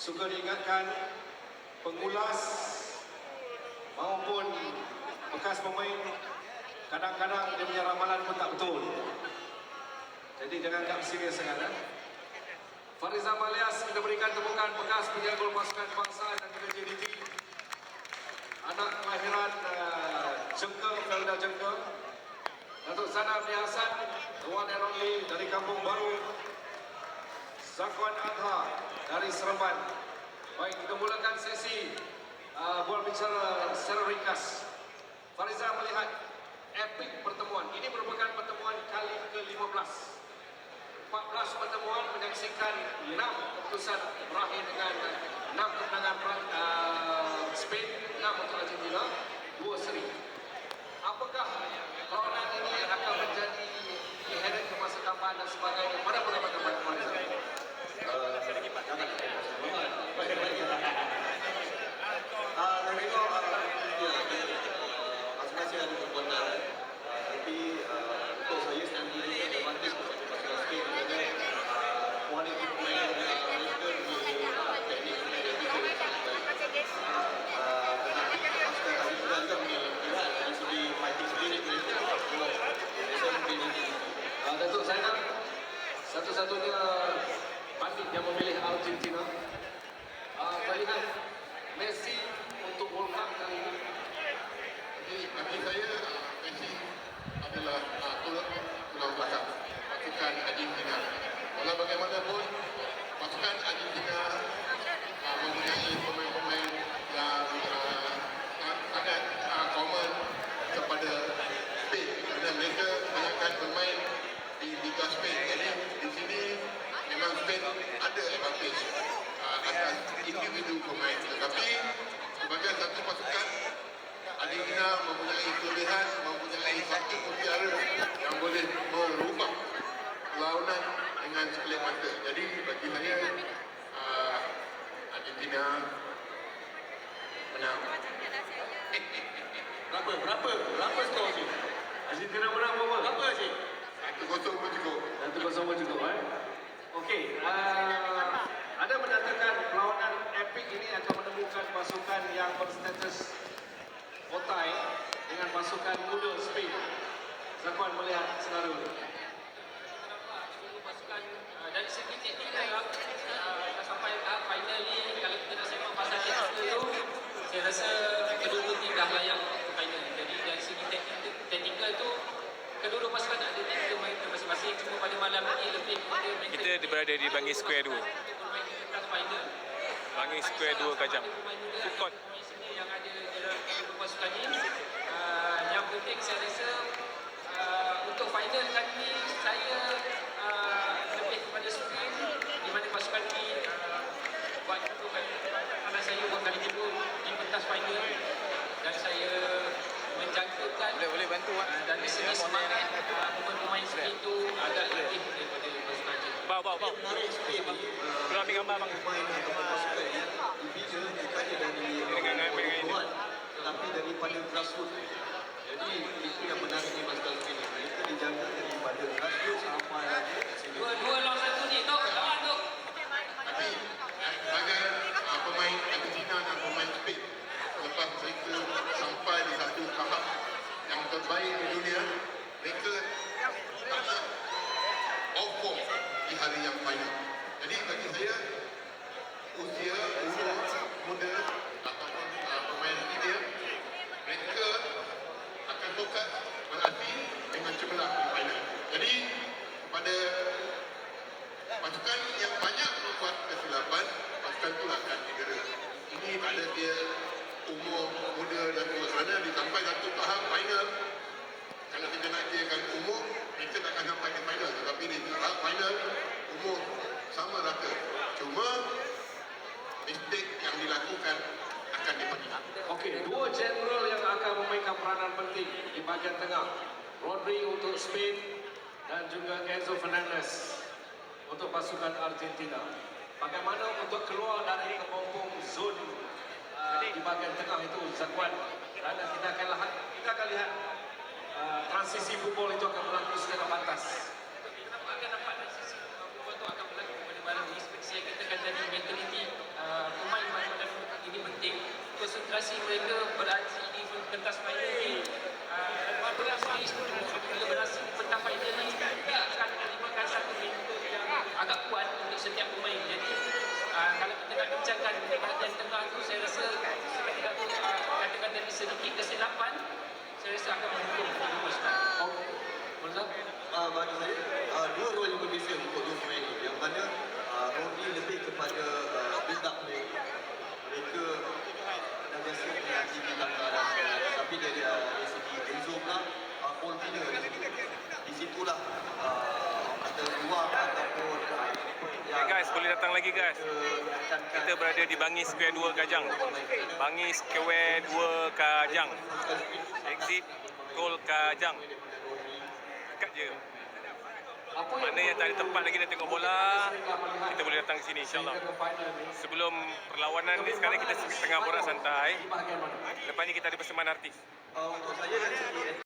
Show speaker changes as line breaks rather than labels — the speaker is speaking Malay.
suka diingatkan pengulas maupun bekas pemain kadang-kadang dia punya ramalan pun tak betul. Jadi jangan anggap serius sangat. Farizal Malias, kita berikan tepukan bekas penjaga gol pasukan Kebangsaan dan juga JDT. Anak kelahiran Jengkel, Felda Jengkel. Datuk Zanab bin Hasan, the one and only dari Kampung Baru. Zakwan Adha dari Seremban. Baik, kita mulakan sesi bola bicara secara ringkas. Farizal melihat epik pertemuan. Ini merupakan pertemuan kali ke-15. 14 pertemuan menyaksikan 6 keputusan berakhir dengan 6 kemenangan Spain, 6 untuk Argentina, 2 seri. Apakah perlawanan ini akan menjadi inherent ke masa tambahan dan sebagainya? Mana pendapat Farizal?
Masing-masing ada kekuatan, tapi untuk saya sendiri advantage kepada pasukan Spain dengan kualiti pemain mereka punya teknik dan juga tetapi pasukan Argentina juga punya pilihan dari segi fighting spirit mereka. Saya mungkin ini
Datuk Zainal, satu-satunya bandit yang memilih Argentina. Melihat Messi untuk World Cup kali ini.
Jadi bagi saya Messi adalah tulang belakang pasukan Argentina. Walau bagaimanapun pasukan Argentina mempunyai pemain-pemain yang sangat common kepada Spain kerana mereka kebanyakan bermain di Liga Spain. Jadi di sini memang Spain ada advantage atas individu pemain, tetapi sebagai satu pasukan Argentina mempunyai kelebihan, mempunyai satu mutiara yang boleh merubah perlawanan dengan sekelip mata. Jadi bagi saya Argentina menang.
berapa skor sih?
Argentina menang berapa?
Berapa sih?
1-0 pun cukup.
1-0 pun cukup. Okey, ada menyatakan perlawanan epik ini akan menemukan pasukan yang berstatus otai dengan pasukan muda Spain. Zakwan melihat senario ini.
Pasukan dari segi teknikal sampai tahap final ni, kalau kita nak sembang pasal teknikal tu, saya rasa kedua-dua tim dah layak untuk final. Jadi dari segi teknikal tu, kedua-dua pasukan ada teknikal mereka masing-masing. Cuma pada malam ini lebih kepada mereka
Kita berada di Bangi Square 2. Bangi Square 2 Kajang. Food court.
yang ada dalam kedua pasukan ni. Yang penting saya rasa untuk final kali ni saya lebih kepada Spain, di mana pasukan ni buat keputusan kerana saya buat kali kedua di pentas final dan saya menjangkakan
Boleh bantu
dari segi semangat pemain-pemain Spain tu agak lebih daripada pasukan ni.
Bau.
Menarik Spain ni
Tolong ambil gambar bang.
pemain pasukan ni dibina bukannya dari
Dengan ini.
kuat, tetapi daripada grassroots. Jadi itu yang menarik di pasukan Spain ni. Mereka dijaga daripada grassroots sampai sini.
Dua lawan satu ni tu kawan tu.
Tapi sebagai pemain Argentina dan pemain Spain, lepas mereka sampai di satu tahap yang terbaik di dunia, mereka tak nak off form di hari yang final. Jadi bagi saya usia umur muda ataupun pemain India, mereka akan fokus berlatih dengan cemerlang di final. Jadi kepada pasukan yang banyak membuat kesilapan, pasukan itu akan didera. Ini ada dia umur muda dan tua. Kerana sampai satu tahap final, kalau kita nak kirakan umur, mereka tak akan sampai ke final. Tetapi di tahap final, umur sama rata. Cuma mistake yang dilakukan akan dipenuhi.
Okey, dua general yang akan memainkan peranan penting di bahagian tengah. Rodri untuk Spain dan juga Enzo Fernandez untuk pasukan Argentina. Bagaimana untuk keluar dari kepompong zon di bahagian tengah itu, Zakwan? Kerana kita akan lihat transisi football itu akan berlaku secara pantas.
Akan dapat dari sisi football tu akan berlaku pada malam ni. Seperti saya katakan tadi, mentaliti ekspektasi mereka berhasil di pentas final ni. Bila berhasil di pentas final ni, dia akan menerima satu mentor yang agak kuat untuk setiap pemain. Jadi kalau kita nak bincangkan di bahagian tengah tu, saya rasa katakan dari sedikit kesilapan, saya rasa akan mendukung Uzbek. Mazhar?
Bagi saya, dua role yang berbeza untuk dua pemain ini. Yang mana Rodri lebih kepada build up mereka. Mereka dah biasa punya aktiviti langkah tapi dari segi Enzo pula ball winner di situ. Di situlah ada ruang ataupun
Okay guys, boleh datang lagi guys. Kita berada di Bangi Square 2 Kajang. Bangi Square 2 Kajang. Exit Tol Kajang. Dekat je. Mana yang tak ada tempat lagi nak tengok bola, kita boleh datang ke sini insyaAllah. Sebelum perlawanan ni, sekarang kita tengah borak santai. Lepas ni kita ada persembahan artis.
Untuk saya dari segi